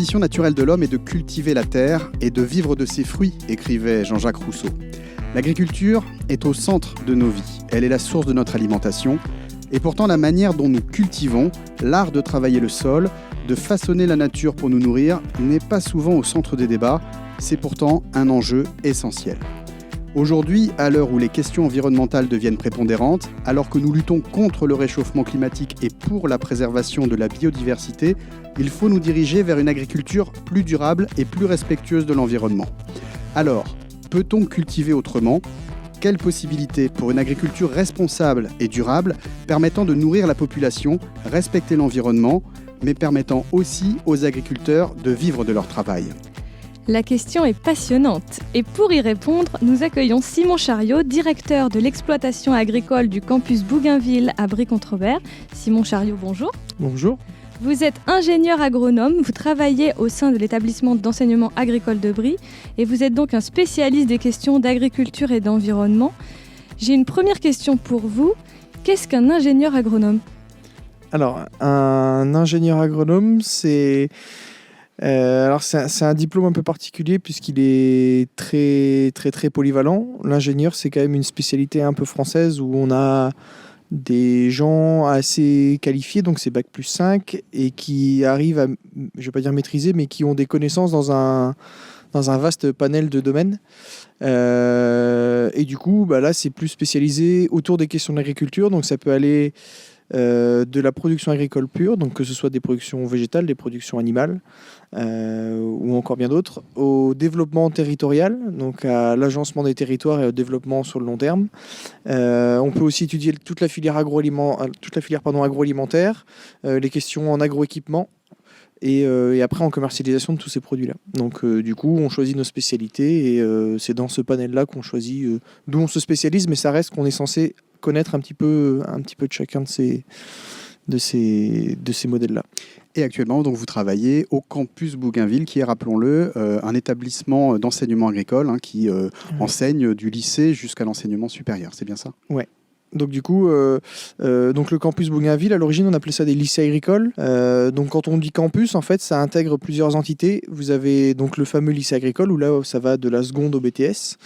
condition naturelle de l'homme est de cultiver la terre et de vivre de ses fruits, écrivait Jean-Jacques Rousseau. L'agriculture est au centre de nos vies. Elle est la source de notre alimentation. Et pourtant, la manière dont nous cultivons, l'art de travailler le sol, de façonner la nature pour nous nourrir, n'est pas souvent au centre des débats. C'est pourtant un enjeu essentiel. Aujourd'hui, à l'heure où les questions environnementales deviennent prépondérantes, alors que nous luttons contre le réchauffement climatique et pour la préservation de la biodiversité, il faut nous diriger vers une agriculture plus durable et plus respectueuse de l'environnement. Alors, peut-on cultiver autrement ? Quelles possibilités pour une agriculture responsable et durable permettant de nourrir la population, respecter l'environnement, mais permettant aussi aux agriculteurs de vivre de leur travail ? La question est passionnante et pour y répondre, nous accueillons Simon Chariot, directeur de l'exploitation agricole du campus Bougainville à Brie-Contrebert. Simon Chariot, bonjour. Bonjour. Vous êtes ingénieur agronome, vous travaillez au sein de l'établissement d'enseignement agricole de Brie et vous êtes donc un spécialiste des questions d'agriculture et d'environnement. J'ai une première question pour vous. Qu'est-ce qu'un ingénieur agronome ? Alors, un ingénieur agronome, c'est un diplôme un peu particulier puisqu'il est très polyvalent. L'ingénieur, c'est quand même une spécialité un peu française où on a des gens assez qualifiés, donc c'est Bac+5, et qui arrivent à, je ne vais pas dire maîtriser, mais qui ont des connaissances dans un vaste panel de domaines. Et du coup, là, c'est plus spécialisé autour des questions de l'agriculture, donc ça peut aller de la production agricole pure, donc que ce soit des productions végétales, des productions animales, ou encore bien d'autres, au développement territorial, donc à l'agencement des territoires et au développement sur le long terme. On peut aussi étudier toute la filière agroalimentaire, les questions en agroéquipement, et après en commercialisation de tous ces produits-là. Donc du coup, on choisit nos spécialités et c'est dans ce panel-là qu'on choisit d'où on se spécialise, mais ça reste qu'on est censé connaître un petit peu de chacun de ces modèles-là. Et actuellement, donc, vous travaillez au campus Bougainville, qui est, rappelons-le, un établissement d'enseignement agricole qui enseigne du lycée jusqu'à l'enseignement supérieur. C'est bien ça ? Ouais. Donc du coup, donc le campus Bougainville, à l'origine, on appelait ça des lycées agricoles. Donc quand on dit campus, en fait, ça intègre plusieurs entités. Vous avez donc le fameux lycée agricole, où là, ça va de la seconde au BTS.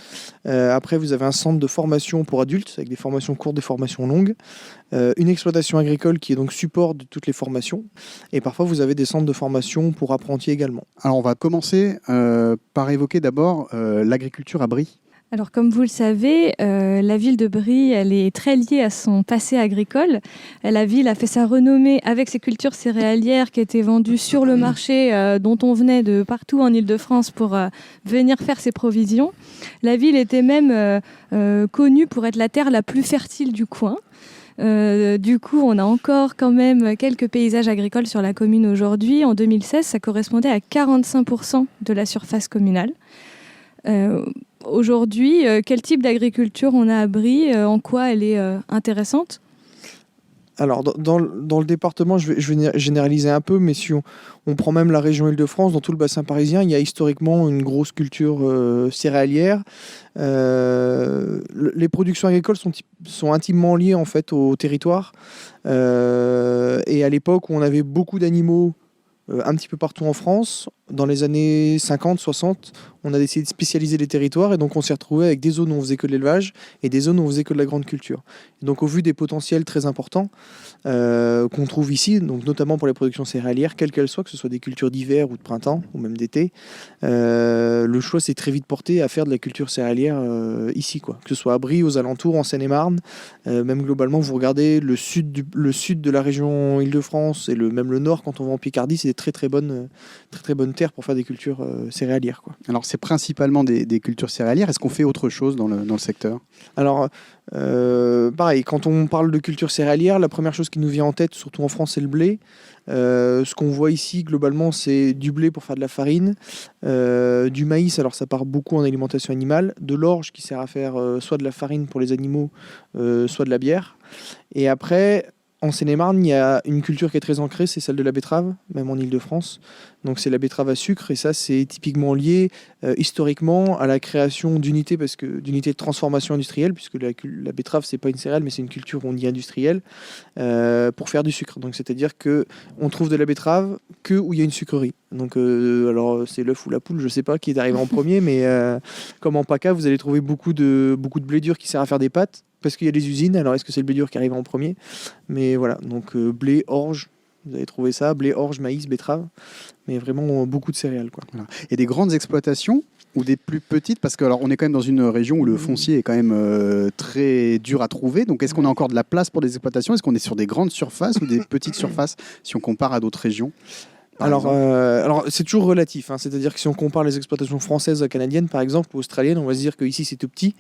Après, vous avez un centre de formation pour adultes, avec des formations courtes, des formations longues. Une exploitation agricole qui est donc support de toutes les formations. Et parfois, vous avez des centres de formation pour apprentis également. Alors, on va commencer par évoquer d'abord l'agriculture à Brie. Alors, comme vous le savez, la ville de Brie, elle est très liée à son passé agricole. La ville a fait sa renommée avec ses cultures céréalières qui étaient vendues sur le marché dont on venait de partout en Île-de-France pour venir faire ses provisions. La ville était même connue pour être la terre la plus fertile du coin. Du coup, on a encore quand même quelques paysages agricoles sur la commune aujourd'hui. En 2016, ça correspondait à 45% de la surface communale. Aujourd'hui, quel type d'agriculture on a à Brie ? En quoi elle est intéressante ? Alors, dans le département, je vais généraliser un peu, mais si on prend même la région Île-de-France, dans tout le bassin parisien, il y a historiquement une grosse culture céréalière. Les productions agricoles sont intimement liées en fait au territoire. Et à l'époque où on avait beaucoup d'animaux un petit peu partout en France, dans les années 50-60, on a décidé de spécialiser les territoires et donc on s'est retrouvé avec des zones où on faisait que de l'élevage et des zones où on faisait que de la grande culture. Et donc au vu des potentiels très importants qu'on trouve ici, donc notamment pour les productions céréalières, quelles qu'elles soient, que ce soit des cultures d'hiver ou de printemps ou même d'été, le choix s'est très vite porté à faire de la culture céréalière ici, quoi. Que ce soit à Brie, aux alentours, en Seine-et-Marne, même globalement, vous regardez le sud de la région Île-de-France et même le nord, quand on va en Picardie, c'est des très bonnes terres pour faire des cultures céréalières, quoi. Alors, c'est principalement des cultures céréalières. Est-ce qu'on fait autre chose dans le secteur ? Alors, pareil, quand on parle de culture céréalière, la première chose qui nous vient en tête, surtout en France, c'est le blé. Ce qu'on voit ici, globalement, c'est du blé pour faire de la farine, du maïs, alors ça part beaucoup en alimentation animale, de l'orge qui sert à faire soit de la farine pour les animaux, soit de la bière. Et après, En Seine-et-Marne, il y a une culture qui est très ancrée, c'est celle de la betterave, même en Île-de-France. Donc c'est la betterave à sucre, et ça c'est typiquement lié historiquement à la création d'unités, d'unités de transformation industrielle, puisque la betterave c'est pas une céréale, mais c'est une culture on dit industrielle, pour faire du sucre. Donc c'est-à-dire que on trouve de la betterave que où il y a une sucrerie. Donc alors c'est l'œuf ou la poule, je sais pas qui est arrivé en premier, mais comme en PACA, vous allez trouver beaucoup de blé dur qui sert à faire des pâtes. Parce qu'il y a des usines, alors est-ce que c'est le blé dur qui arrive en premier? Mais voilà, donc blé, orge, vous avez trouvé ça, blé, orge, maïs, betterave, mais vraiment beaucoup de céréales, quoi. Voilà. Et des grandes exploitations ou des plus petites? Parce que alors, on est quand même dans une région où le foncier est quand même très dur à trouver. Donc est-ce qu'on a encore de la place pour des exploitations? Est-ce qu'on est sur des grandes surfaces ou des petites surfaces si on compare à d'autres régions? Alors c'est toujours relatif, hein. C'est-à-dire que si on compare les exploitations françaises à canadiennes, par exemple, ou australiennes, on va se dire qu'ici c'est tout petit.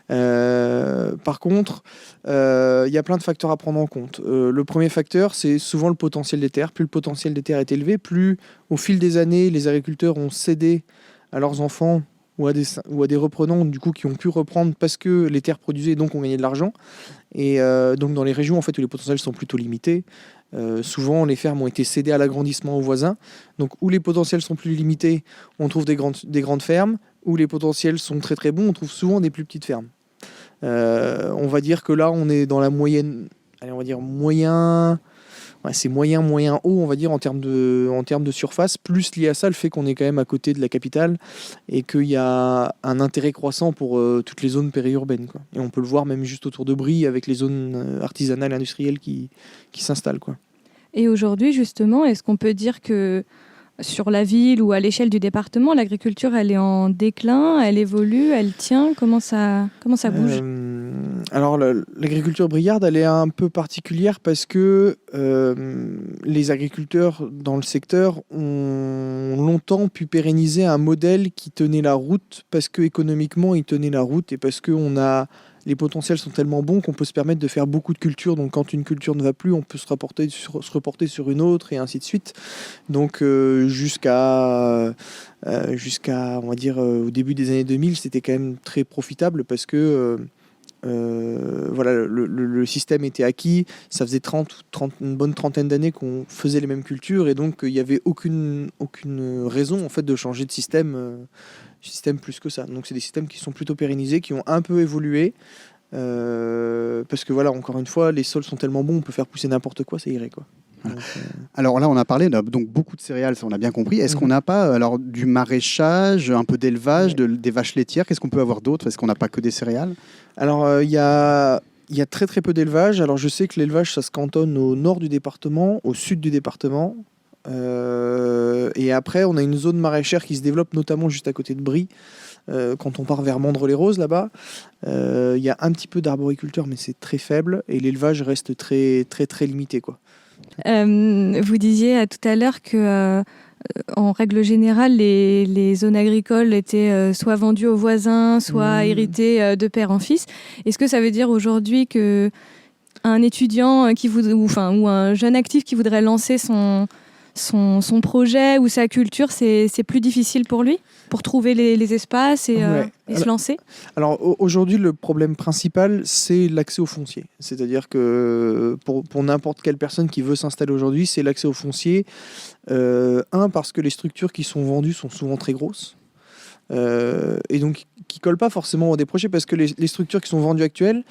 Par contre, il y a plein de facteurs à prendre en compte. Le premier facteur, c'est souvent le potentiel des terres. Plus le potentiel des terres est élevé, plus au fil des années, les agriculteurs ont cédé à leurs enfants ou à des reprenants du coup, qui ont pu reprendre parce que les terres produisaient et donc ont gagné de l'argent. Et donc dans les régions en fait, où les potentiels sont plutôt limités, souvent les fermes ont été cédées à l'agrandissement aux voisins. Donc où les potentiels sont plus limités, on trouve des grandes fermes. Où les potentiels sont très très bons, on trouve souvent des plus petites fermes. On va dire que là on est dans la moyenne, allez, on va dire moyen, ouais, c'est moyen haut, on va dire en termes de surface, plus lié à ça le fait qu'on est quand même à côté de la capitale et qu'il y a un intérêt croissant pour toutes les zones périurbaines, quoi. Et on peut le voir même juste autour de Brie avec les zones artisanales et industrielles qui s'installent, quoi. Et aujourd'hui, justement, est-ce qu'on peut dire que sur la ville ou à l'échelle du département, l'agriculture, elle est en déclin, elle évolue, elle tient? Comment ça bouge? Alors, l'agriculture briarde, elle est un peu particulière parce que les agriculteurs dans le secteur ont longtemps pu pérenniser un modèle qui tenait la route parce que économiquement, il tenait la route et parce que les potentiels sont tellement bons qu'on peut se permettre de faire beaucoup de cultures. Donc quand une culture ne va plus, on peut se reporter sur une autre et ainsi de suite. Donc jusqu'à on va dire au début des années 2000, c'était quand même très profitable parce que voilà, le système était acquis. Ça faisait une bonne trentaine d'années qu'on faisait les mêmes cultures et donc il n'y avait aucune raison en fait de changer de système plus que ça. Donc c'est des systèmes qui sont plutôt pérennisés, qui ont un peu évolué parce que voilà, encore une fois, les sols sont tellement bons, on peut faire pousser n'importe quoi, ça irait, quoi. Voilà. Alors là, on a parlé donc beaucoup de céréales, ça on a bien compris. Est-ce qu'on n'a pas alors du maraîchage, un peu d'élevage, des vaches laitières? Qu'est-ce qu'on peut avoir d'autre? Est-ce qu'on n'a pas que des céréales? Alors il y a très très peu d'élevage. Alors je sais que l'élevage, ça se cantonne au nord du département, au sud du département. Et après, on a une zone maraîchère qui se développe notamment juste à côté de Brie. Quand on part vers Mandres-les-Roses, là-bas, il y a un petit peu d'arboriculture, mais c'est très faible. Et l'élevage reste très très très limité, quoi. Vous disiez tout à l'heure que, en règle générale, les zones agricoles étaient soit vendues aux voisins, soit héritées de père en fils. Est-ce que ça veut dire aujourd'hui que un étudiant ou un jeune actif qui voudrait lancer son projet ou sa culture, c'est plus difficile pour lui pour trouver les espaces et se lancer? Alors aujourd'hui, le problème principal, c'est l'accès au foncier. C'est-à-dire que pour n'importe quelle personne qui veut s'installer aujourd'hui, c'est l'accès au foncier. Parce que les structures qui sont vendues sont souvent très grosses. Et donc qui collent pas forcément à des projets parce que les structures qui sont vendues actuellement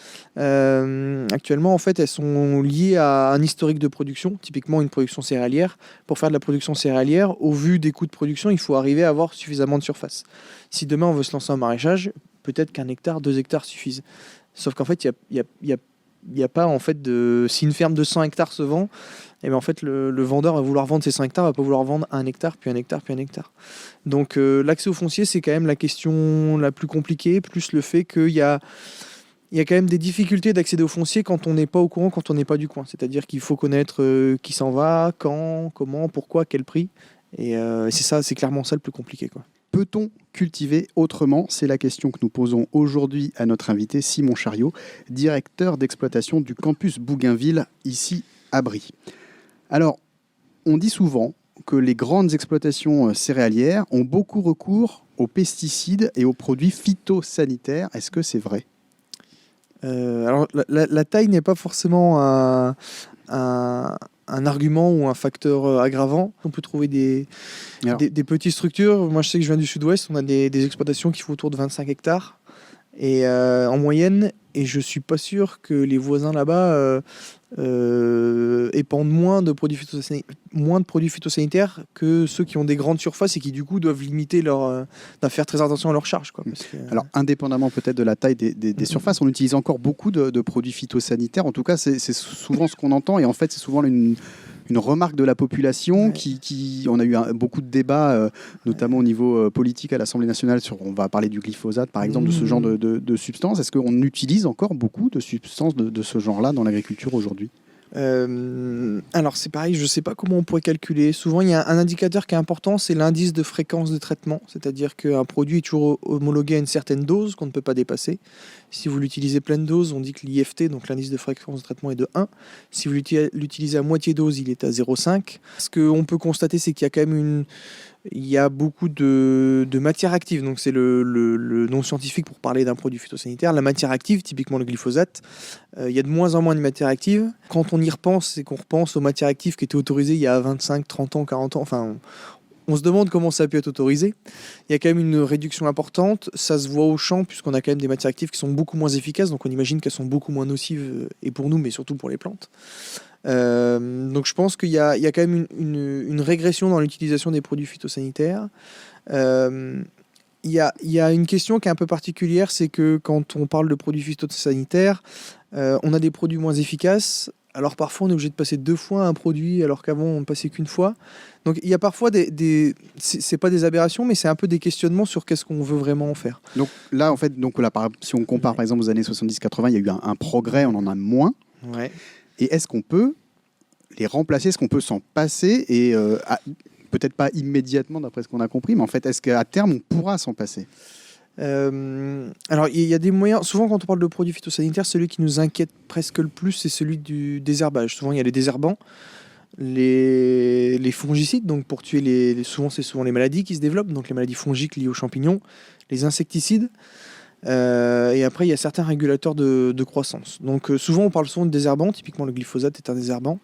en fait elles sont liées à un historique de production, typiquement une production céréalière. Pour faire de la production céréalière, au vu des coûts de production, il faut arriver à avoir suffisamment de surface. Si demain on veut se lancer en maraîchage, peut-être qu'un hectare, 2 hectares suffisent. Sauf qu'en fait il y a pas en fait si une ferme de 100 hectares se vend, et bien en fait le vendeur va vouloir vendre ses 100 hectares, va pas vouloir vendre 1 hectare, puis 1 hectare, puis 1 hectare. Donc l'accès au foncier, c'est quand même la question la plus compliquée, plus le fait qu'il y a quand même des difficultés d'accéder au foncier quand on n'est pas au courant, quand on n'est pas du coin. C'est-à-dire qu'il faut connaître qui s'en va, quand, comment, pourquoi, quel prix. Et c'est clairement ça le plus compliqué, quoi. Peut-on cultiver autrement? C'est la question que nous posons aujourd'hui à notre invité Simon Chariot, directeur d'exploitation du campus Bougainville, ici à Brie. Alors, on dit souvent que les grandes exploitations céréalières ont beaucoup recours aux pesticides et aux produits phytosanitaires. Est-ce que c'est vrai? Alors, la taille n'est pas forcément un argument ou un facteur aggravant. On peut trouver des petites structures. Moi, je sais que je viens du sud-ouest, on a des exploitations qui font autour de 25 hectares et, en moyenne, et je suis pas sûr que les voisins là-bas épandent moins de produits phytosanitaires que ceux qui ont des grandes surfaces et qui du coup doivent limiter doivent faire très attention à leur charge, quoi, parce que... Alors, indépendamment peut-être de la taille des surfaces, on utilise encore beaucoup de produits phytosanitaires. En tout cas, c'est souvent ce qu'on entend. Et en fait, c'est souvent une remarque de la population on a eu beaucoup de débats, notamment au niveau politique à l'Assemblée nationale, on va parler du glyphosate, par exemple, de ce genre de substances. Est-ce qu'on utilise encore beaucoup de substances de ce genre-là dans l'agriculture aujourd'hui ? Alors c'est pareil, je ne sais pas comment on pourrait calculer. Souvent il y a un indicateur qui est important, c'est l'indice de fréquence de traitement, c'est-à-dire qu'un produit est toujours homologué à une certaine dose qu'on ne peut pas dépasser. Si vous l'utilisez pleine dose, on dit que l'IFT, donc l'indice de fréquence de traitement, est de 1. Si vous l'utilisez à moitié dose, il est à 0,5. Ce qu'on peut constater, c'est qu'il y a quand même il y a beaucoup de matière active, donc c'est le nom scientifique pour parler d'un produit phytosanitaire. La matière active, typiquement le glyphosate, il y a de moins en moins de matière active. Quand on y repense, c'est qu'on repense aux matières actives qui étaient autorisées il y a 25, 30 ans, 40 ans. Enfin, on se demande comment ça a pu être autorisé. Il y a quand même une réduction importante. Ça se voit au champ, puisqu'on a quand même des matières actives qui sont beaucoup moins efficaces, donc on imagine qu'elles sont beaucoup moins nocives, et pour nous, mais surtout pour les plantes. Donc je pense qu'il y a quand même une régression dans l'utilisation des produits phytosanitaires. Il y a une question qui est un peu particulière, c'est que quand on parle de produits phytosanitaires, on a des produits moins efficaces. Alors parfois on est obligé de passer 2 fois un produit alors qu'avant on ne passait qu'une fois. Donc il y a parfois c'est pas des aberrations, mais c'est un peu des questionnements sur qu'est-ce qu'on veut vraiment en faire. Donc là, en fait, si on compare par exemple aux années 70-80, il y a eu un progrès, on en a moins. Ouais. Et est-ce qu'on peut les remplacer ? Est-ce qu'on peut s'en passer ? Et peut-être pas immédiatement, d'après ce qu'on a compris, mais en fait, est-ce qu'à terme, on pourra s'en passer ? Alors, il y a des moyens. Souvent, quand on parle de produits phytosanitaires, celui qui nous inquiète presque le plus, c'est celui du désherbage. Souvent, il y a les désherbants, les fongicides, donc pour tuer souvent, c'est souvent les maladies qui se développent, donc les maladies fongiques liées aux champignons, les insecticides. Et après, il y a certains régulateurs de croissance. Donc, souvent, on parle souvent de désherbants. Typiquement, le glyphosate est un désherbant.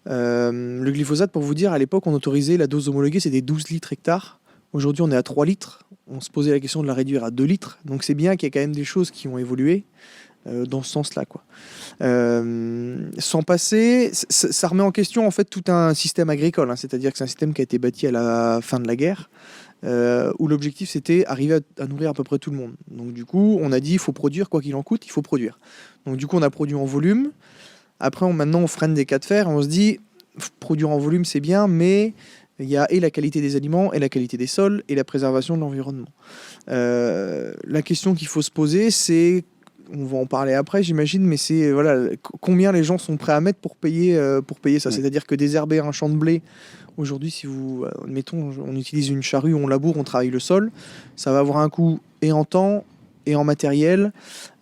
Le glyphosate, pour vous dire, à l'époque, on autorisait la dose homologuée, c'était 12 litres hectares. Aujourd'hui, on est à 3 litres. On se posait la question de la réduire à 2 litres. Donc, c'est bien qu'il y ait quand même des choses qui ont évolué dans ce sens-là, quoi. Sans passer, ça remet en question en fait tout un système agricole. C'est-à-dire que c'est un système qui a été bâti à la fin de la guerre. Où l'objectif c'était arriver à nourrir à peu près tout le monde. Donc du coup, on a dit il faut produire quoi qu'il en coûte, il faut produire. Donc du coup, on a produit en volume. Après, maintenant, on freine des cas de fer. On se dit produire en volume, c'est bien, mais il y a et la qualité des aliments, et la qualité des sols, et la préservation de l'environnement. La question qu'il faut se poser, c'est, on va en parler après, j'imagine, mais c'est combien les gens sont prêts à mettre pour payer ça. Ouais. C'est-à-dire que désherber un champ de blé, aujourd'hui, si mettons, on utilise une charrue, on laboure, on travaille le sol, ça va avoir un coût et en temps, et en matériel,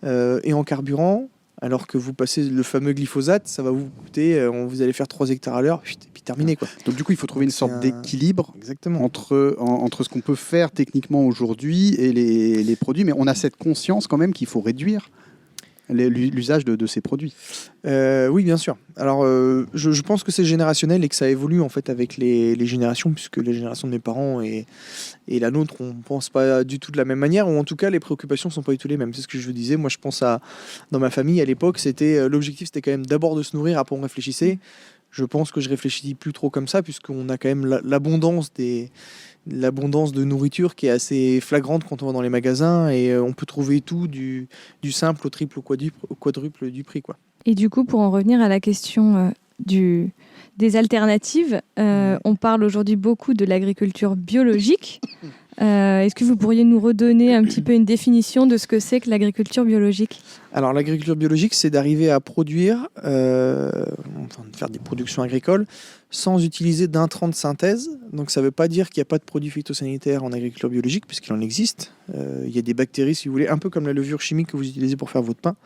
et en carburant. Alors que vous passez le fameux glyphosate, ça va vous coûter, vous allez faire 3 hectares à l'heure, et puis terminé, quoi. Donc du coup, il faut trouver une sorte d'équilibre entre ce qu'on peut faire techniquement aujourd'hui et les produits, mais on a cette conscience quand même qu'il faut réduire l'usage de ces produits. Oui, bien sûr. Alors, je pense que c'est générationnel et que ça évolue en fait avec les générations, puisque les générations de mes parents et la nôtre, on ne pense pas du tout de la même manière, ou en tout cas, les préoccupations ne sont pas du tout les mêmes. C'est ce que je vous disais. Moi, je pense dans ma famille, à l'époque, l'objectif, c'était quand même d'abord de se nourrir, après on réfléchissait. Je pense que je réfléchis plus trop comme ça, puisqu'on a quand même l'abondance de nourriture qui est assez flagrante quand on va dans les magasins, et on peut trouver tout du simple au triple au quadruple du prix, quoi. Et du coup, pour en revenir à la question des alternatives, on parle aujourd'hui beaucoup de l'agriculture biologique. Est-ce que vous pourriez nous redonner un petit peu une définition de ce que c'est que l'agriculture biologique ? Alors, l'agriculture biologique, c'est d'arriver à produire, de faire des productions agricoles sans utiliser d'intrants de synthèse. Donc, ça ne veut pas dire qu'il n'y a pas de produits phytosanitaires en agriculture biologique, puisqu'il en existe. Il y a des bactéries, si vous voulez, un peu comme la levure chimique que vous utilisez pour faire votre pain.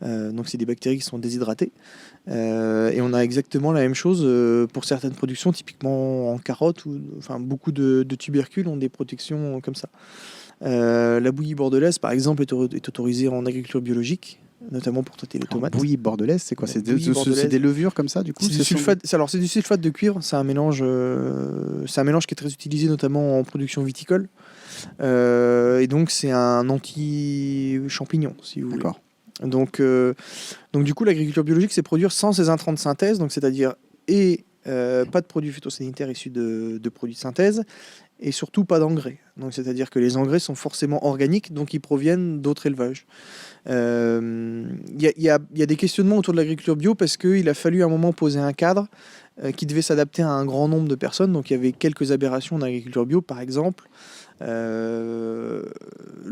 Donc, c'est des bactéries qui sont déshydratées. Et on a exactement la même chose pour certaines productions, typiquement en carottes, beaucoup de tubercules ont des protections comme ça. La bouillie bordelaise, par exemple, est autorisée en agriculture biologique. notamment pour traiter les tomates. Bouillie bordelaise, c'est quoi? C'est Bouillie bordelaise. c'est des levures comme ça, du coup? C'est du sulfate. Alors c'est du sulfate de cuivre. C'est un mélange qui est très utilisé notamment en production viticole. Et donc c'est un anti-champignon, si vous voulez. D'accord. Donc du coup, l'agriculture biologique, c'est produire sans ces intrants de synthèse, donc c'est-à-dire pas de produits phytosanitaires issus de produits de synthèse, et surtout pas d'engrais. Donc c'est-à-dire que les engrais sont forcément organiques, donc ils proviennent d'autres élevages. Il y a des questionnements autour de l'agriculture bio parce qu'il a fallu à un moment poser un cadre qui devait s'adapter à un grand nombre de personnes. Donc il y avait quelques aberrations dans l'agriculture bio, par exemple. Le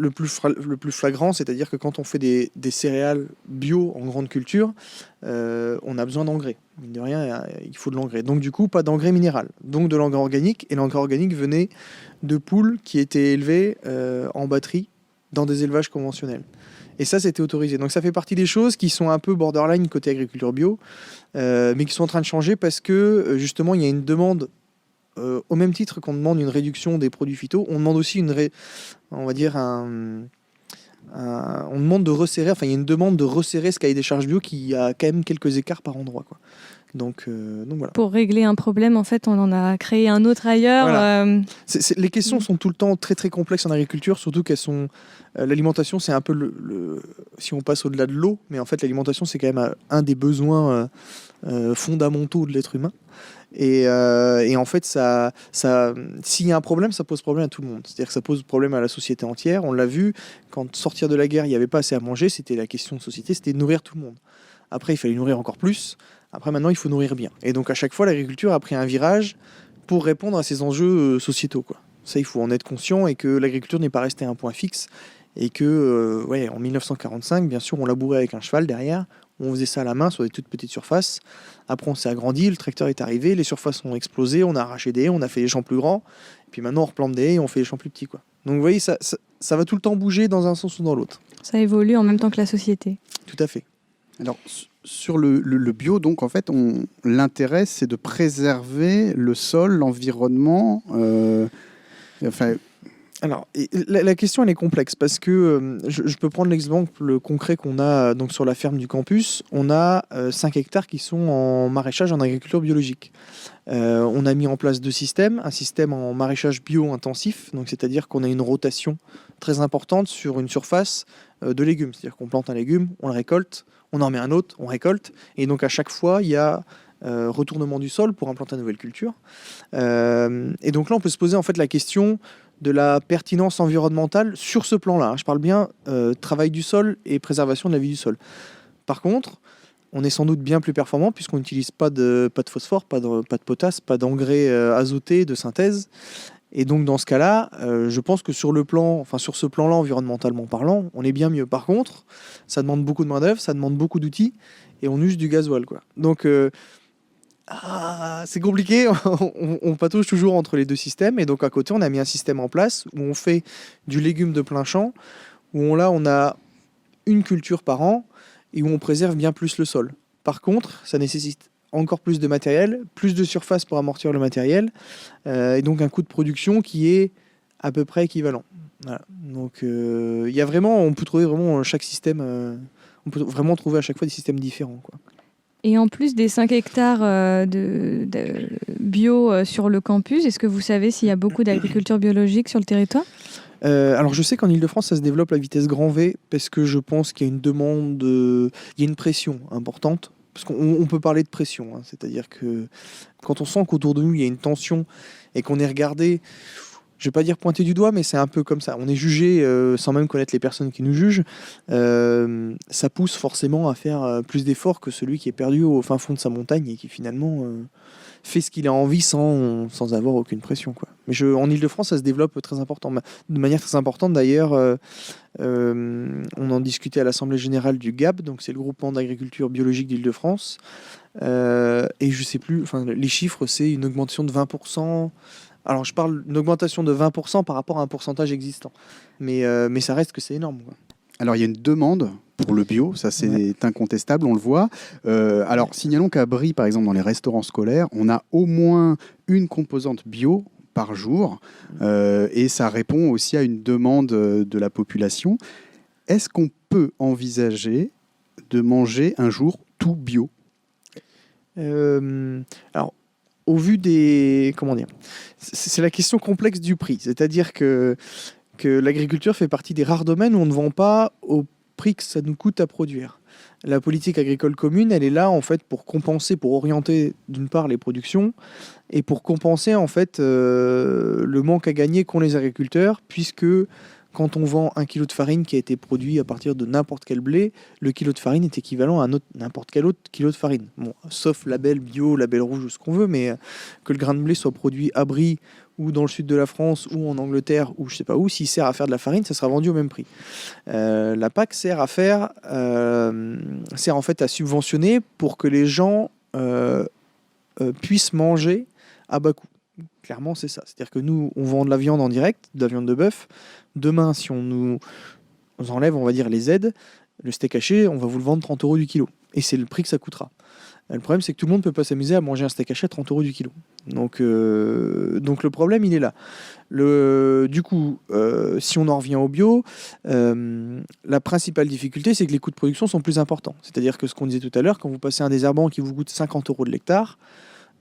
plus flagrant, c'est-à-dire que quand on fait des céréales bio en grande culture, on a besoin d'engrais. Mine de rien, il faut de l'engrais. Donc du coup, pas d'engrais minéral, donc de l'engrais organique. Et l'engrais organique venait de poules qui étaient élevées en batterie dans des élevages conventionnels. Et ça, c'était autorisé. Donc ça fait partie des choses qui sont un peu borderline côté agriculture bio, mais qui sont en train de changer parce que justement, il y a une demande. Au même titre qu'on demande une réduction des produits phyto, on demande aussi on demande de resserrer, enfin il y a une demande de resserrer ce cahier des charges bio qui a quand même quelques écarts par endroit, quoi. Donc voilà. Pour régler un problème, en fait, on en a créé un autre ailleurs. Voilà. Les questions sont tout le temps très très complexes en agriculture, surtout qu'elles sont... l'alimentation, c'est un peu si on passe au-delà de l'eau, mais en fait l'alimentation, c'est quand même un des besoins fondamentaux de l'être humain. Et en fait, s'il y a un problème, ça pose problème à tout le monde. C'est-à-dire que ça pose problème à la société entière. On l'a vu, quand sortir de la guerre, il n'y avait pas assez à manger, c'était la question de société, c'était de nourrir tout le monde. Après, il fallait nourrir encore plus. Après, maintenant, il faut nourrir bien. Et donc, à chaque fois, l'agriculture a pris un virage pour répondre à ces enjeux sociétaux, quoi. Ça, il faut en être conscient et que l'agriculture n'est pas restée un point fixe. Et que, en 1945, bien sûr, on labourait avec un cheval derrière. On faisait ça à la main sur des toutes petites surfaces. Après, on s'est agrandi, le tracteur est arrivé, les surfaces ont explosé, on a arraché des haies, on a fait les champs plus grands. Et puis maintenant, on replante des haies et on fait les champs plus petits, quoi. Donc, vous voyez, ça va tout le temps bouger dans un sens ou dans l'autre. Ça évolue en même temps que la société. Tout à fait. Alors, sur le bio, donc, en fait, l'intérêt, c'est de préserver le sol, l'environnement. Alors, la question, elle est complexe parce que je peux prendre l'exemple concret qu'on a donc sur la ferme du campus. On a 5 hectares qui sont en maraîchage, en agriculture biologique. On a mis en place 2 systèmes. Un système en maraîchage bio-intensif, donc c'est-à-dire qu'on a une rotation très importante sur une surface de légumes. C'est-à-dire qu'on plante un légume, on le récolte, on en met un autre, on récolte. Et donc, à chaque fois, il y a retournement du sol pour implanter une nouvelle culture. Et donc là, on peut se poser en fait la question de la pertinence environnementale sur ce plan-là. Je parle bien travail du sol et préservation de la vie du sol. Par contre, on est sans doute bien plus performant puisqu'on n'utilise pas de phosphore, pas de potasse, pas d'engrais azotés de synthèse. Et donc dans ce cas-là, je pense que sur ce plan-là, environnementalement parlant, on est bien mieux. Par contre, ça demande beaucoup de main-d'œuvre, ça demande beaucoup d'outils et on use du gasoil, quoi. Donc c'est compliqué, on patauge toujours entre les 2 systèmes. Et donc à côté, on a mis un système en place où on fait du légume de plein champ, où on a une culture par an et où on préserve bien plus le sol. Par contre, ça nécessite encore plus de matériel, plus de surface pour amortir le matériel, et donc un coût de production qui est à peu près équivalent. Voilà. Donc il y a on peut trouver vraiment chaque système, on peut vraiment trouver à chaque fois des systèmes différents, quoi. Et en plus des 5 hectares de bio sur le campus, est-ce que vous savez s'il y a beaucoup d'agriculture biologique sur le territoire ? Alors je sais qu'en Ile-de-France, ça se développe à vitesse grand V parce que je pense qu'il y a une demande, il y a une pression importante. Parce qu'on peut parler de pression, hein. C'est-à-dire que quand on sent qu'autour de nous, il y a une tension et qu'on est regardé, je ne vais pas dire pointé du doigt, mais c'est un peu comme ça. On est jugé sans même connaître les personnes qui nous jugent. Ça pousse forcément à faire plus d'efforts que celui qui est perdu au fin fond de sa montagne et qui finalement fait ce qu'il a envie sans avoir aucune pression, quoi. Mais en Ile-de-France, ça se développe de manière très importante. D'ailleurs, on en discutait à l'Assemblée Générale du GAB, donc c'est le groupement d'agriculture biologique d'Ile-de-France. Et je sais plus, les chiffres, c'est une augmentation de 20%. Alors, je parle d'une augmentation de 20% par rapport à un pourcentage existant. Mais ça reste que c'est énorme, quoi. Alors, il y a une demande pour le bio, ça c'est incontestable, on le voit. Alors, signalons qu'à Brie, par exemple, dans les restaurants scolaires, on a au moins une composante bio par jour, et ça répond aussi à une demande de la population. Est-ce qu'on peut envisager de manger un jour tout bio? Alors, au vu des... Comment dire? C'est la question complexe du prix. C'est-à-dire que l'agriculture fait partie des rares domaines où on ne vend pas au prix que ça nous coûte à produire. La politique agricole commune, elle est là en fait pour compenser, pour orienter d'une part les productions et pour compenser en fait le manque à gagner qu'ont les agriculteurs, puisque quand on vend 1 kilo de farine qui a été produit à partir de n'importe quel blé, le kilo de farine est équivalent à n'importe quel autre kilo de farine. Bon, sauf label bio, label rouge ou ce qu'on veut, mais que le grain de blé soit produit à Brie ou dans le sud de la France ou en Angleterre ou je sais pas où, s'il sert à faire de la farine, ça sera vendu au même prix. La PAC sert en fait à subventionner pour que les gens puissent manger à bas coût. Clairement, c'est ça. C'est-à-dire que nous, on vend de la viande en direct, de la viande de bœuf. Demain, si on nous enlève, on va dire, les aides, le steak haché, on va vous le vendre 30 € du kilo. Et c'est le prix que ça coûtera. Le problème, c'est que tout le monde ne peut pas s'amuser à manger un steak haché à 30 € du kilo. Donc le problème, il est là. Du coup, si on en revient au bio, la principale difficulté, c'est que les coûts de production sont plus importants. C'est-à-dire que ce qu'on disait tout à l'heure, quand vous passez un désherbant qui vous coûte 50 € de l'hectare,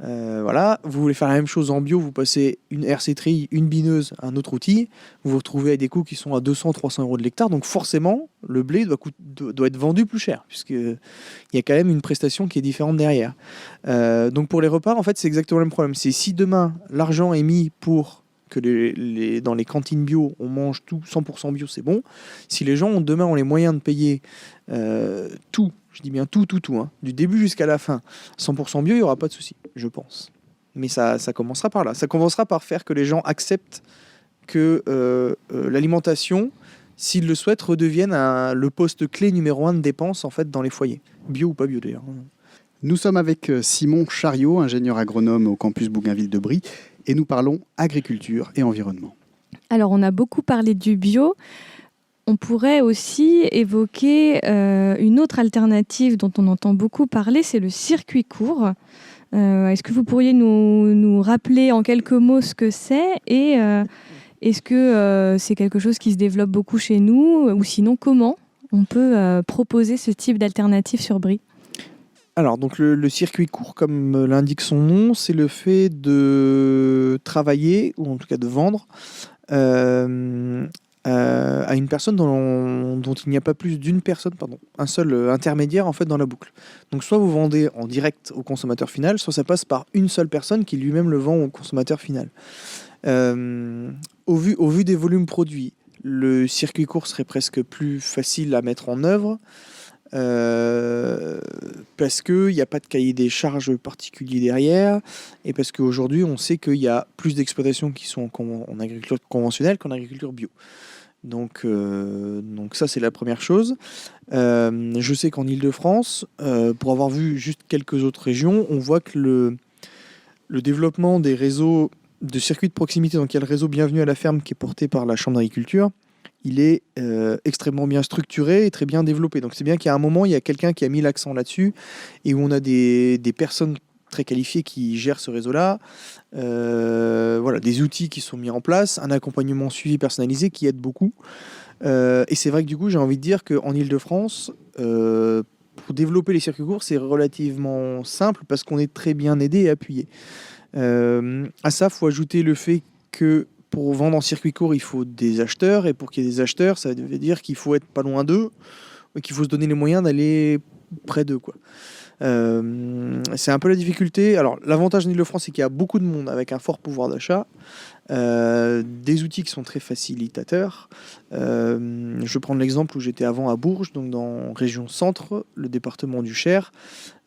voilà, vous voulez faire la même chose en bio, vous passez une RC-trille, une bineuse, un autre outil, vous vous retrouvez avec des coûts qui sont à 200-300 € de l'hectare, donc forcément, le blé doit être vendu plus cher, puisqu'il y a quand même une prestation qui est différente derrière. Donc pour les repas, en fait, c'est exactement le même problème. C'est si demain, l'argent est mis pour que dans les cantines bio, on mange tout 100% bio, c'est bon. Si les gens demain ont les moyens de payer tout, je dis bien tout, hein, du début jusqu'à la fin, 100% bio, il n'y aura pas de souci, je pense. Mais ça commencera par là. Ça commencera par faire que les gens acceptent que l'alimentation, s'ils le souhaitent, redevienne le poste clé numéro 1 de dépenses en fait, dans les foyers. Bio ou pas bio d'ailleurs. Nous sommes avec Simon Chariot, ingénieur agronome au campus Bougainville de Brie, et nous parlons agriculture et environnement. Alors, on a beaucoup parlé du bio. On pourrait aussi évoquer une autre alternative dont on entend beaucoup parler, c'est le circuit court. Est-ce que vous pourriez nous rappeler en quelques mots ce que c'est et est-ce que c'est quelque chose qui se développe beaucoup chez nous ou sinon comment on peut proposer ce type d'alternative sur Brie ? Alors, donc le circuit court, comme l'indique son nom, c'est le fait de travailler, ou en tout cas de vendre, à une personne dont il n'y a pas plus d'une personne, un seul intermédiaire en fait dans la boucle. Donc soit vous vendez en direct au consommateur final, soit ça passe par une seule personne qui lui-même le vend au consommateur final. Au vu des volumes produits, le circuit court serait presque plus facile à mettre en œuvre. Parce qu'il n'y a pas de cahier des charges particulier derrière et parce qu'aujourd'hui on sait qu'il y a plus d'exploitations qui sont en agriculture conventionnelle qu'en agriculture bio. Donc ça c'est la première chose. Je sais qu'en Île-de-France, pour avoir vu juste quelques autres régions, on voit que le développement des réseaux de circuits de proximité, donc il y a le réseau Bienvenue à la ferme qui est porté par la Chambre d'agriculture, il est extrêmement bien structuré et très bien développé. Donc c'est bien qu'à un moment, il y a quelqu'un qui a mis l'accent là-dessus et où on a des personnes très qualifiées qui gèrent ce réseau-là, voilà, des outils qui sont mis en place, un accompagnement suivi personnalisé qui aide beaucoup. Et c'est vrai que du coup, j'ai envie de dire qu'en Île-de-France, pour développer les circuits courts, c'est relativement simple parce qu'on est très bien aidé et appuyé. À ça, il faut ajouter le fait que pour vendre en circuit court, il faut des acheteurs. Et pour qu'il y ait des acheteurs, ça veut dire qu'il faut être pas loin d'eux, et qu'il faut se donner les moyens d'aller près d'eux, quoi. C'est un peu la difficulté. Alors, l'avantage en Île-de-France, c'est qu'il y a beaucoup de monde avec un fort pouvoir d'achat, des outils qui sont très facilitateurs. Je vais prendre l'exemple où j'étais avant à Bourges, donc dans région centre, le département du Cher.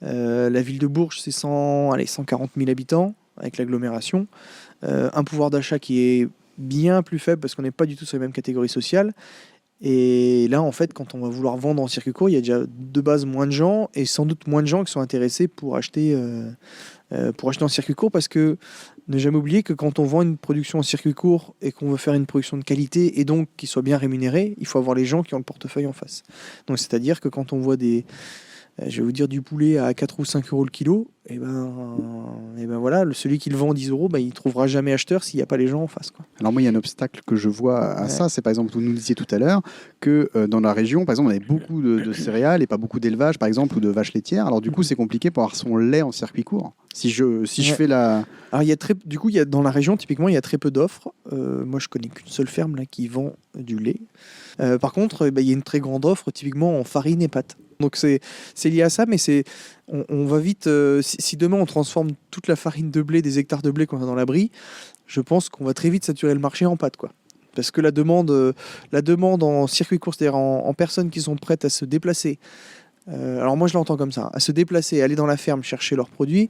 La ville de Bourges, c'est 140 000 habitants avec l'agglomération. Un pouvoir d'achat qui est bien plus faible parce qu'on n'est pas du tout sur les mêmes catégories sociales. Et là, en fait, quand on va vouloir vendre en circuit court, il y a déjà de base moins de gens et sans doute moins de gens qui sont intéressés pour acheter en circuit court, parce que ne jamais oublier que quand on vend une production en circuit court et qu'on veut faire une production de qualité et donc qui soit bien rémunérée, il faut avoir les gens qui ont le portefeuille en face. Donc c'est-à-dire que quand on voit des je vais vous dire, du poulet à 4 ou 5 euros le kilo, et voilà, celui qui le vend 10 euros, il ne trouvera jamais acheteur s'il n'y a pas les gens en face, quoi. Alors moi, il y a un obstacle que je vois à ça, c'est par exemple, vous nous disiez tout à l'heure que dans la région, par exemple, on avait beaucoup de céréales et pas beaucoup d'élevage, par exemple, ou de vaches laitières. Alors du coup, c'est compliqué pour avoir son lait en circuit court. Si je fais la... Alors dans la région, typiquement, il y a très peu d'offres. Moi, je connais qu'une seule ferme là, qui vend du lait. Par contre, il y a une très grande offre, typiquement en farine et pâtes. Donc c'est lié à ça, mais on va vite. Si demain on transforme toute la farine de blé, des hectares de blé qu'on a dans la Brie, je pense qu'on va très vite saturer le marché en pâtes, quoi. Parce que la demande en circuit court, c'est-à-dire en personnes qui sont prêtes à se déplacer. Alors moi je l'entends comme ça, à se déplacer, aller dans la ferme chercher leurs produits.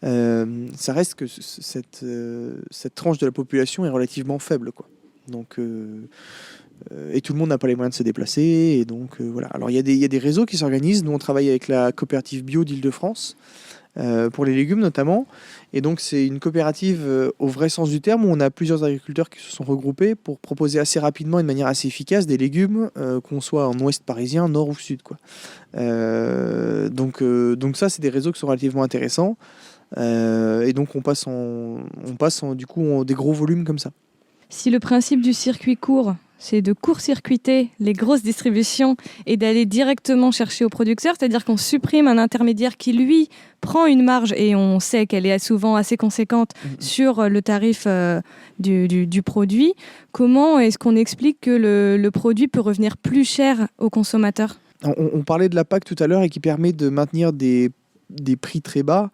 Ça reste que cette tranche de la population est relativement faible, quoi. Donc et tout le monde n'a pas les moyens de se déplacer, et donc voilà. Alors il y a des réseaux qui s'organisent. Nous on travaille avec la coopérative bio d'Île-de-France pour les légumes notamment, et donc c'est une coopérative au vrai sens du terme, où on a plusieurs agriculteurs qui se sont regroupés pour proposer assez rapidement et de manière assez efficace des légumes, qu'on soit en ouest parisien, nord ou sud, quoi. Donc ça c'est des réseaux qui sont relativement intéressants, et donc on passe du coup des gros volumes comme ça. Si le principe du circuit court, c'est de court-circuiter les grosses distributions et d'aller directement chercher au producteur, c'est-à-dire qu'on supprime un intermédiaire qui, lui, prend une marge, et on sait qu'elle est souvent assez conséquente sur le tarif du produit. Comment est-ce qu'on explique que le produit peut revenir plus cher aux consommateurs ? On parlait de la PAC tout à l'heure, et qui permet de maintenir des prix très bas.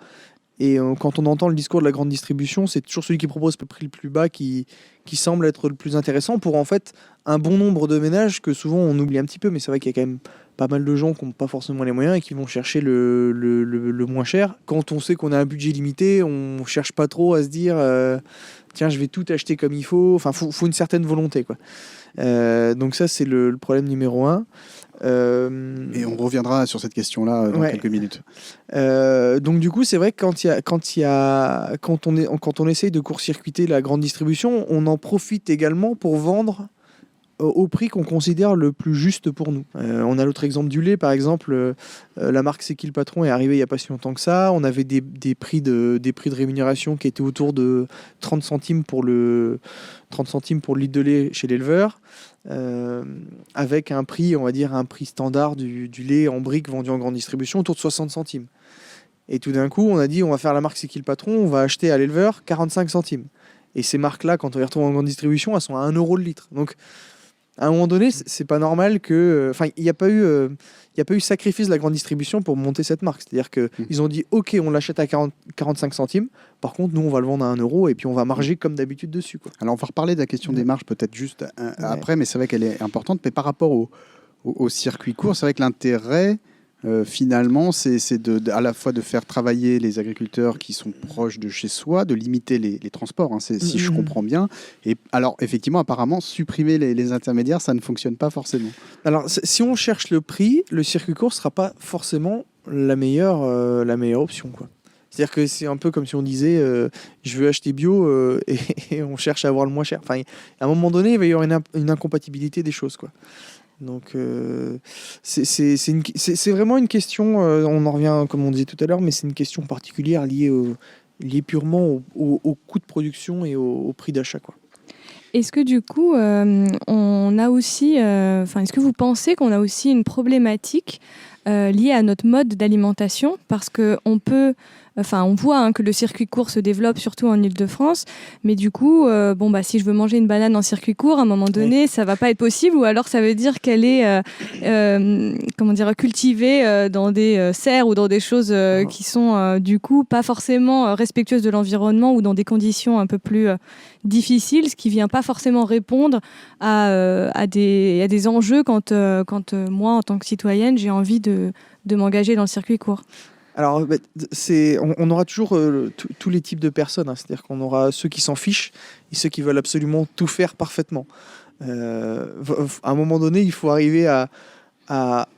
Et quand on entend le discours de la grande distribution, c'est toujours celui qui propose le prix le plus bas qui semble être le plus intéressant pour en fait un bon nombre de ménages que souvent on oublie un petit peu. Mais c'est vrai qu'il y a quand même pas mal de gens qui n'ont pas forcément les moyens et qui vont chercher le moins cher. Quand on sait qu'on a un budget limité, on ne cherche pas trop à se dire tiens, je vais tout acheter comme il faut. Enfin, faut une certaine volonté, quoi. Donc ça, c'est le problème numéro 1. Et on reviendra sur cette question-là dans quelques minutes. Donc du coup, c'est vrai que quand on essaye de court-circuiter la grande distribution, on en profite également pour vendre au prix qu'on considère le plus juste pour nous. On a l'autre exemple du lait, par exemple. La marque C'est qui le patron est arrivée il n'y a pas si longtemps que ça. On avait des prix de rémunération qui étaient autour de 30 centimes pour le litre de lait chez l'éleveur, avec un prix, on va dire, un prix standard du lait en brique vendu en grande distribution autour de 60 centimes. Et tout d'un coup, on a dit, on va faire la marque C'est qui le patron, on va acheter à l'éleveur 45 centimes. Et ces marques-là, quand on les retrouve en grande distribution, elles sont à 1 euro le litre. Donc, à un moment donné, c'est pas normal que... Enfin, il n'y a pas eu sacrifice de la grande distribution pour monter cette marque. C'est-à-dire qu'ils ont dit, OK, on l'achète à 45 centimes. Par contre, nous, on va le vendre à 1 euro et puis on va marger comme d'habitude dessus, quoi. Alors, on va reparler de la question des marges peut-être juste après, mais c'est vrai qu'elle est importante. Mais par rapport au circuit court, c'est vrai que l'intérêt... finalement, c'est à la fois de faire travailler les agriculteurs qui sont proches de chez soi, de limiter les transports, hein, si je comprends bien. Et alors, effectivement, apparemment, supprimer les intermédiaires, ça ne fonctionne pas forcément. Alors, si on cherche le prix, le circuit court ne sera pas forcément la meilleure option, quoi. C'est-à-dire que c'est un peu comme si on disait je veux acheter bio et on cherche à avoir le moins cher. Enfin, à un moment donné, il va y avoir une incompatibilité des choses, quoi. Donc c'est vraiment une question, on en revient comme on disait tout à l'heure, mais c'est une question particulière liée purement au coût de production et au prix d'achat, quoi. Est-ce que du coup, on a aussi, est-ce que vous pensez qu'on a aussi une problématique liée à notre mode d'alimentation, parce que on voit que le circuit court se développe surtout en Île-de-France, mais du coup, si je veux manger une banane en circuit court, à un moment donné, ça va pas être possible, ou alors ça veut dire qu'elle est cultivée dans des serres ou dans des choses qui sont du coup pas forcément respectueuses de l'environnement, ou dans des conditions un peu plus difficiles, ce qui vient pas forcément répondre à des enjeux quand moi, en tant que citoyenne, j'ai envie de m'engager dans le circuit court. Alors, on aura toujours tous les types de personnes, hein. C'est-à-dire qu'on aura ceux qui s'en fichent et ceux qui veulent absolument tout faire parfaitement. À un moment donné, il faut arriver à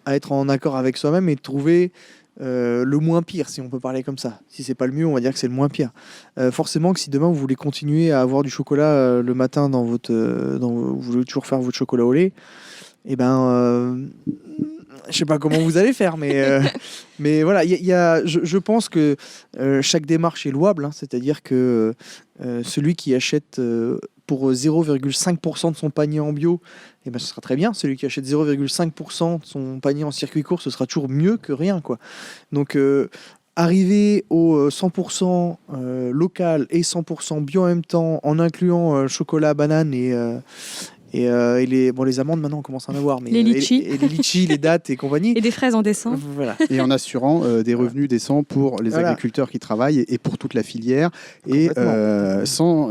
être en accord avec soi-même et trouver le moins pire, si on peut parler comme ça. Si c'est pas le mieux, on va dire que c'est le moins pire. Forcément que si demain vous voulez continuer à avoir du chocolat le matin vous voulez toujours faire votre chocolat au lait, Je sais pas comment vous allez faire, mais voilà, je pense que chaque démarche est louable, hein, c'est-à-dire que celui qui achète pour 0,5% de son panier en bio, eh ben, ce sera très bien. Celui qui achète 0,5% de son panier en circuit court, ce sera toujours mieux que rien, quoi. Donc, arriver au 100% local et 100% bio en même temps, en incluant chocolat, banane et les amandes, maintenant, on commence à en avoir. Mais, Les litchis. Et les litchis, les dattes et compagnie. Et des fraises en décembre. Voilà. Et en assurant des revenus décents pour les agriculteurs qui travaillent et pour toute la filière, et sans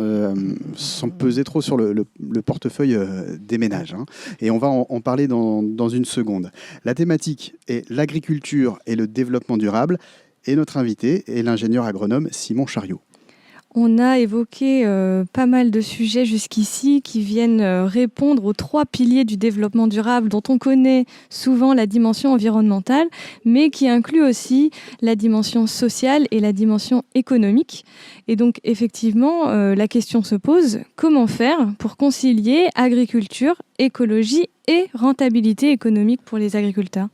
peser trop sur le portefeuille des ménages. Hein. Et on va en parler dans une seconde. La thématique est l'agriculture et le développement durable. Et notre invité est l'ingénieur agronome Simon Chariot. On a évoqué pas mal de sujets jusqu'ici qui viennent répondre aux 3 piliers du développement durable dont on connaît souvent la dimension environnementale, mais qui inclut aussi la dimension sociale et la dimension économique. Et donc effectivement, la question se pose, comment faire pour concilier agriculture, écologie et rentabilité économique pour les agriculteurs ?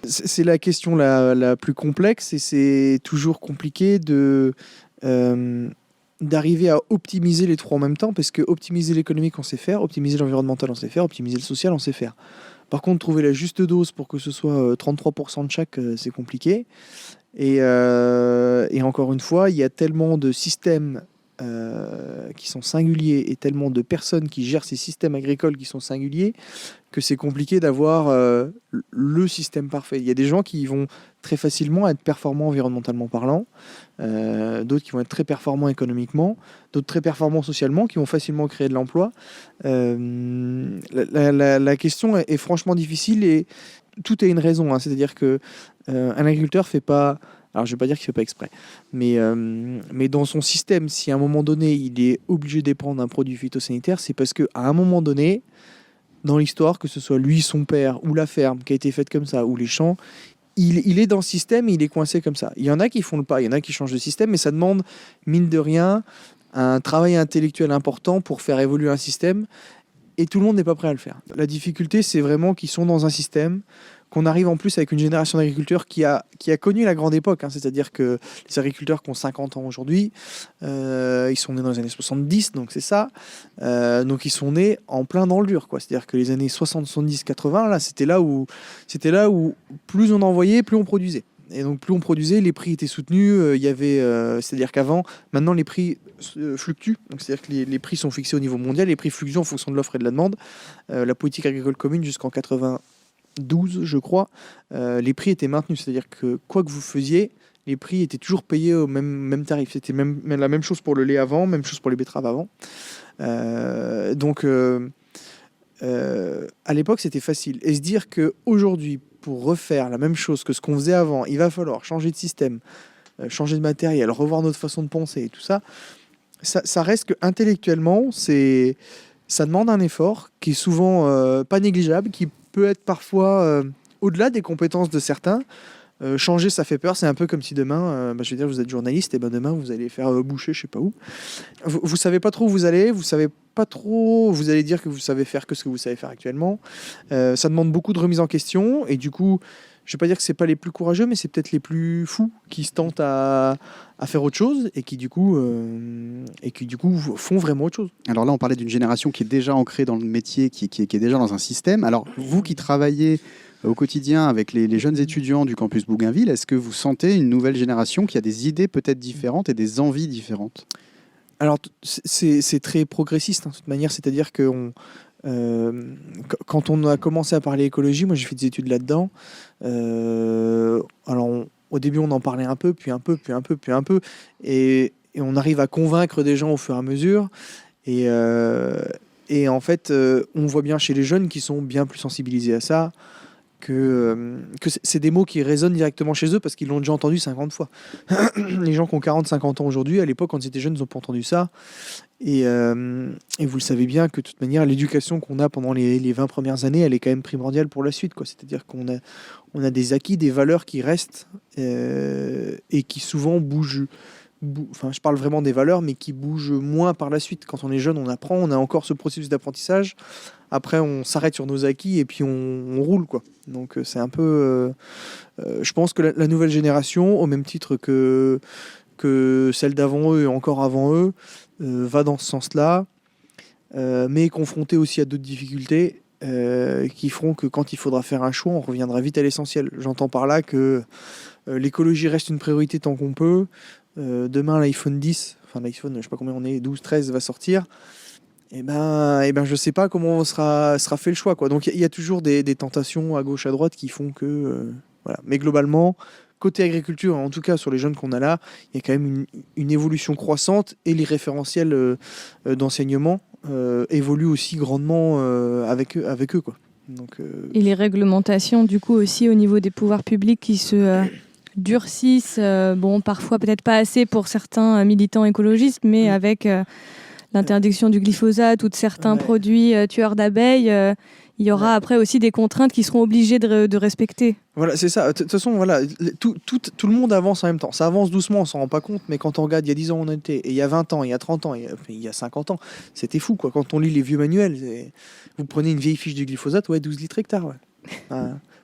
C'est la question la plus complexe et c'est toujours compliqué d'arriver à optimiser les 3 en même temps, parce que optimiser l'économique, on sait faire, optimiser l'environnemental, on sait faire, optimiser le social, on sait faire. Par contre, trouver la juste dose pour que ce soit 33% de chaque, c'est compliqué. Et encore une fois, il y a tellement de systèmes qui sont singuliers et tellement de personnes qui gèrent ces systèmes agricoles qui sont singuliers que c'est compliqué d'avoir le système parfait. Il y a des gens qui vont très facilement être performants environnementalement parlant, d'autres qui vont être très performants économiquement, d'autres très performants socialement, qui vont facilement créer de l'emploi. La question est franchement difficile et tout a une raison. Hein. C'est-à-dire qu'un agriculteur fait pas... Alors, je ne vais pas dire qu'il ne fait pas exprès, mais dans son système, si à un moment donné, il est obligé de dépendre d'un produit phytosanitaire, c'est parce qu'à un moment donné, dans l'histoire, que ce soit lui, son père, ou la ferme qui a été faite comme ça, ou les champs, il est dans le système et il est coincé comme ça. Il y en a qui font le pas, il y en a qui changent de système, mais ça demande, mine de rien, un travail intellectuel important pour faire évoluer un système, et tout le monde n'est pas prêt à le faire. La difficulté, c'est vraiment qu'ils sont dans un système, qu'on arrive en plus avec une génération d'agriculteurs qui a connu la grande époque, hein, c'est-à-dire que les agriculteurs qui ont 50 ans aujourd'hui, ils sont nés dans les années 70, donc c'est ça, donc ils sont nés en plein dans le dur, quoi. C'est-à-dire que les années 60, 70, 80, là, c'était là où plus on envoyait, plus on produisait. Et donc plus on produisait, les prix étaient soutenus, c'est-à-dire qu'avant, maintenant les prix fluctuent, donc c'est-à-dire que les prix sont fixés au niveau mondial, les prix fluctuent en fonction de l'offre et de la demande. La politique agricole commune jusqu'en 92, je crois, les prix étaient maintenus, c'est-à-dire que quoi que vous faisiez, les prix étaient toujours payés au même tarif. C'était même la même chose pour le lait avant, même chose pour les betteraves avant. Donc à l'époque, c'était facile. Et se dire qu'aujourd'hui, pour refaire la même chose que ce qu'on faisait avant, il va falloir changer de système, changer de matériel, revoir notre façon de penser et tout ça, ça reste que intellectuellement, ça demande un effort qui est souvent pas négligeable, qui peut être parfois au-delà des compétences de certains. Changer, ça fait peur. C'est un peu comme si demain, je veux dire, vous êtes journaliste, et ben demain, vous allez faire boucher, je sais pas où. Vous savez pas trop où vous allez, vous savez pas trop, vous allez dire que vous savez faire que ce que vous savez faire actuellement. Ça demande beaucoup de remise en question, et du coup, je vais pas dire que c'est pas les plus courageux, mais c'est peut-être les plus fous qui se tentent à faire autre chose et qui du coup font vraiment autre chose. Alors là, on parlait d'une génération qui est déjà ancrée dans le métier, qui est déjà dans un système. Alors, vous qui travaillez au quotidien avec les jeunes étudiants du campus Bougainville, est-ce que vous sentez une nouvelle génération qui a des idées peut-être différentes et des envies différentes ? Alors, c'est très progressiste, hein, de toute manière, c'est-à-dire que quand on a commencé à parler écologie, moi j'ai fait des études là-dedans, au début on en parlait un peu, puis un peu, et on arrive à convaincre des gens au fur et à mesure, et en fait on voit bien chez les jeunes qui sont bien plus sensibilisés à ça, que c'est des mots qui résonnent directement chez eux parce qu'ils l'ont déjà entendu 50 fois. Les gens qui ont 40-50 ans aujourd'hui, à l'époque, quand ils étaient jeunes, ils n'ont pas entendu ça. Et vous le savez bien que de toute manière, l'éducation qu'on a pendant les 20 premières années, elle est quand même primordiale pour la suite, quoi. C'est-à-dire qu'on a des acquis, des valeurs qui restent et qui souvent bougent je parle vraiment des valeurs, mais qui bougent moins par la suite. Quand on est jeune, on apprend, on a encore ce processus d'apprentissage. Après, on s'arrête sur nos acquis et puis on roule, quoi. Donc, c'est un peu... je pense que la nouvelle génération, au même titre que celle d'avant eux et encore avant eux, va dans ce sens-là, mais est confrontée aussi à d'autres difficultés qui feront que quand il faudra faire un choix, on reviendra vite à l'essentiel. J'entends par là que l'écologie reste une priorité tant qu'on peut. Demain, l'iPhone 10, enfin l'iPhone, je sais pas combien on est, 12, 13 va sortir. Et ben, je sais pas comment sera fait le choix, quoi. Donc il y a toujours des tentations à gauche, à droite qui font que voilà. Mais globalement, côté agriculture, en tout cas sur les jeunes qu'on a là, il y a quand même une évolution croissante et les référentiels d'enseignement évoluent aussi grandement avec eux, quoi. Donc, Et les réglementations, du coup, aussi au niveau des pouvoirs publics qui se durcissent, parfois peut-être pas assez pour certains militants écologistes, mais avec l'interdiction du glyphosate ou de certains produits tueurs d'abeilles, il y aura après aussi des contraintes qui seront obligées de respecter. Voilà, c'est ça. De toute façon, voilà, tout le monde avance en même temps. Ça avance doucement, on s'en rend pas compte, mais quand on regarde, il y a 10 ans, on était, et il y a 20 ans, il y a 30 ans, il y a 50 ans, c'était fou, quoi. Quand on lit les vieux manuels, vous prenez une vieille fiche du glyphosate, 12 litres hectares,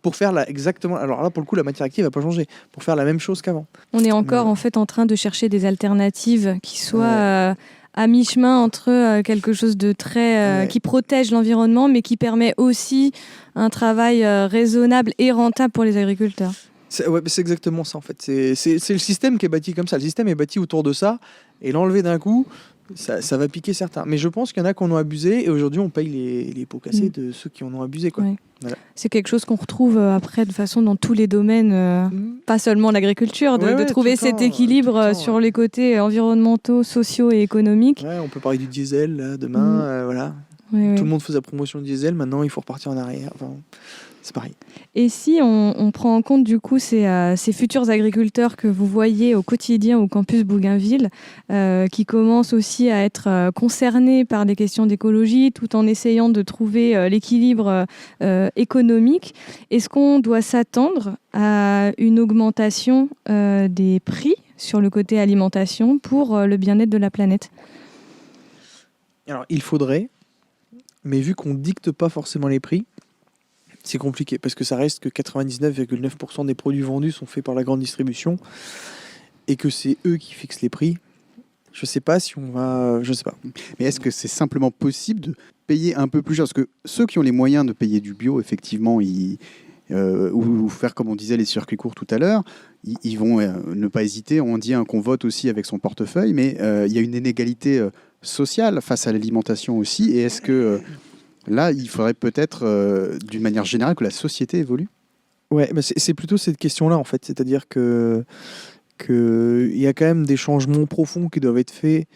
pour faire exactement... Alors là, pour le coup, la matière active va pas changer. Pour faire la même chose qu'avant. On est encore en fait en train de chercher des alternatives qui soient... à mi-chemin entre quelque chose de très qui protège l'environnement, mais qui permet aussi un travail raisonnable et rentable pour les agriculteurs. C'est exactement ça, en fait. C'est le système qui est bâti comme ça. Le système est bâti autour de ça, et l'enlever d'un coup, ça va piquer certains. Mais je pense qu'il y en a qui en ont abusé, et aujourd'hui, on paye les pots cassés de ceux qui en ont abusé, quoi. Ouais. Voilà. C'est quelque chose qu'on retrouve après de façon dans tous les domaines, pas seulement l'agriculture, de trouver cet équilibre sur les côtés environnementaux, sociaux et économiques. Ouais, on peut parler du diesel là, demain, voilà. Ouais, Tout le monde faisait la promotion du diesel, maintenant il faut repartir en arrière. Enfin, c'est pareil. Et si on prend en compte du coup ces futurs agriculteurs que vous voyez au quotidien au campus Bougainville, qui commencent aussi à être concernés par des questions d'écologie, tout en essayant de trouver l'équilibre économique, est-ce qu'on doit s'attendre à une augmentation des prix sur le côté alimentation pour le bien-être de la planète ? Alors il faudrait, mais vu qu'on dicte pas forcément les prix, c'est compliqué, parce que ça reste que 99,9% des produits vendus sont faits par la grande distribution, et que c'est eux qui fixent les prix. Je sais pas si on va... Je sais pas. Mais est-ce que c'est simplement possible de payer un peu plus cher ? Parce que ceux qui ont les moyens de payer du bio, effectivement, ou faire, comme on disait, les circuits courts tout à l'heure, ils vont ne pas hésiter. On dit qu'on vote aussi avec son portefeuille, mais il y a une inégalité sociale face à l'alimentation aussi. Et est-ce que... là, il faudrait peut-être, d'une manière générale, que la société évolue ? Ouais, mais c'est plutôt cette question-là, en fait. C'est-à-dire que y a quand même des changements profonds qui doivent être faits.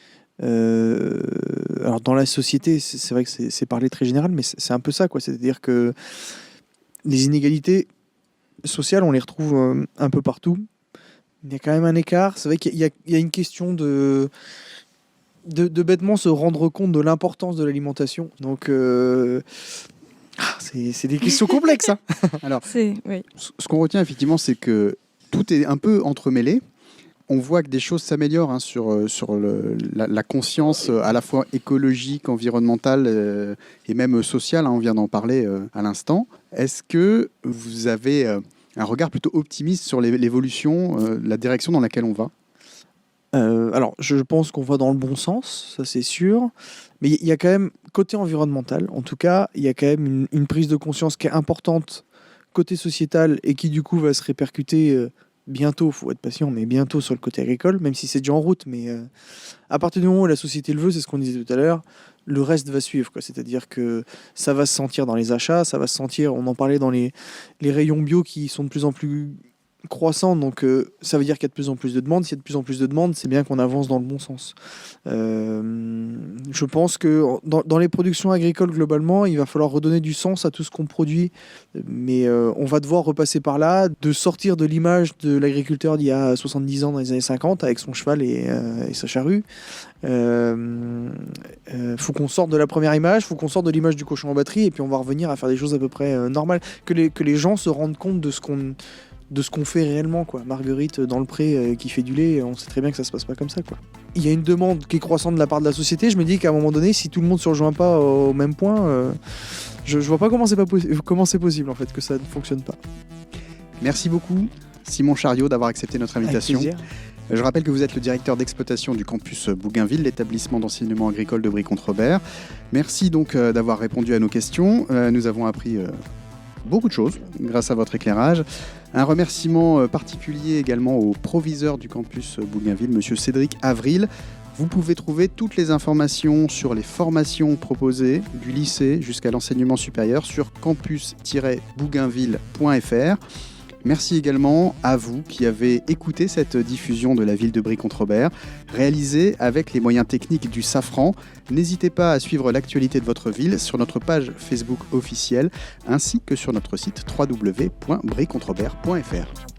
Alors, dans la société, c'est vrai que c'est parlé très général, mais c'est un peu ça, quoi. C'est-à-dire que les inégalités sociales, on les retrouve un peu partout. Il y a quand même un écart. C'est vrai qu'il y a une question de bêtement se rendre compte de l'importance de l'alimentation. Donc, c'est des questions complexes. Hein. Alors, oui. Ce qu'on retient effectivement, c'est que tout est un peu entremêlé. On voit que des choses s'améliorent sur la conscience à la fois écologique, environnementale et même sociale. On vient d'en parler à l'instant. Est-ce que vous avez un regard plutôt optimiste sur l'évolution, la direction dans laquelle on va ? Alors, je pense qu'on va dans le bon sens, ça c'est sûr. Mais il y a quand même, côté environnemental, en tout cas, il y a quand même une prise de conscience qui est importante côté sociétal et qui du coup va se répercuter bientôt, il faut être patient, mais bientôt sur le côté agricole, même si c'est déjà en route. Mais à partir du moment où la société le veut, c'est ce qu'on disait tout à l'heure, le reste va suivre, quoi. C'est-à-dire que ça va se sentir dans les achats, ça va se sentir, on en parlait dans les rayons bio qui sont de plus en plus croissant, donc ça veut dire qu'il y a de plus en plus de demandes. S'il y a de plus en plus de demandes, c'est bien qu'on avance dans le bon sens. Je pense que dans les productions agricoles, globalement, il va falloir redonner du sens à tout ce qu'on produit, mais on va devoir repasser par là, de sortir de l'image de l'agriculteur d'il y a 70 ans, dans les années 50, avec son cheval et sa charrue. Faut qu'on sorte de la première image, faut qu'on sorte de l'image du cochon en batterie, et puis on va revenir à faire des choses à peu près normales, que les gens se rendent compte de de ce qu'on fait réellement, quoi. Marguerite dans le pré qui fait du lait, on sait très bien que ça se passe pas comme ça, quoi. Il y a une demande qui est croissante de la part de la société. Je me dis qu'à un moment donné, si tout le monde se rejoint pas au même point, je vois pas comment c'est possible en fait que ça ne fonctionne pas. Merci beaucoup Simon Chariot d'avoir accepté notre invitation. Avec plaisir. Je rappelle que vous êtes le directeur d'exploitation du campus Bougainville, l'établissement d'enseignement agricole de Brie-Comte-Robert. Merci donc d'avoir répondu à nos questions. Nous avons appris beaucoup de choses grâce à votre éclairage. Un remerciement particulier également au proviseur du campus Bougainville, monsieur Cédric Avril. Vous pouvez trouver toutes les informations sur les formations proposées du lycée jusqu'à l'enseignement supérieur sur campus-bougainville.fr. Merci également à vous qui avez écouté cette diffusion de la ville de Brie-Comte-Robert, réalisée avec les moyens techniques du Safran. N'hésitez pas à suivre l'actualité de votre ville sur notre page Facebook officielle, ainsi que sur notre site www.briecontrebert.fr.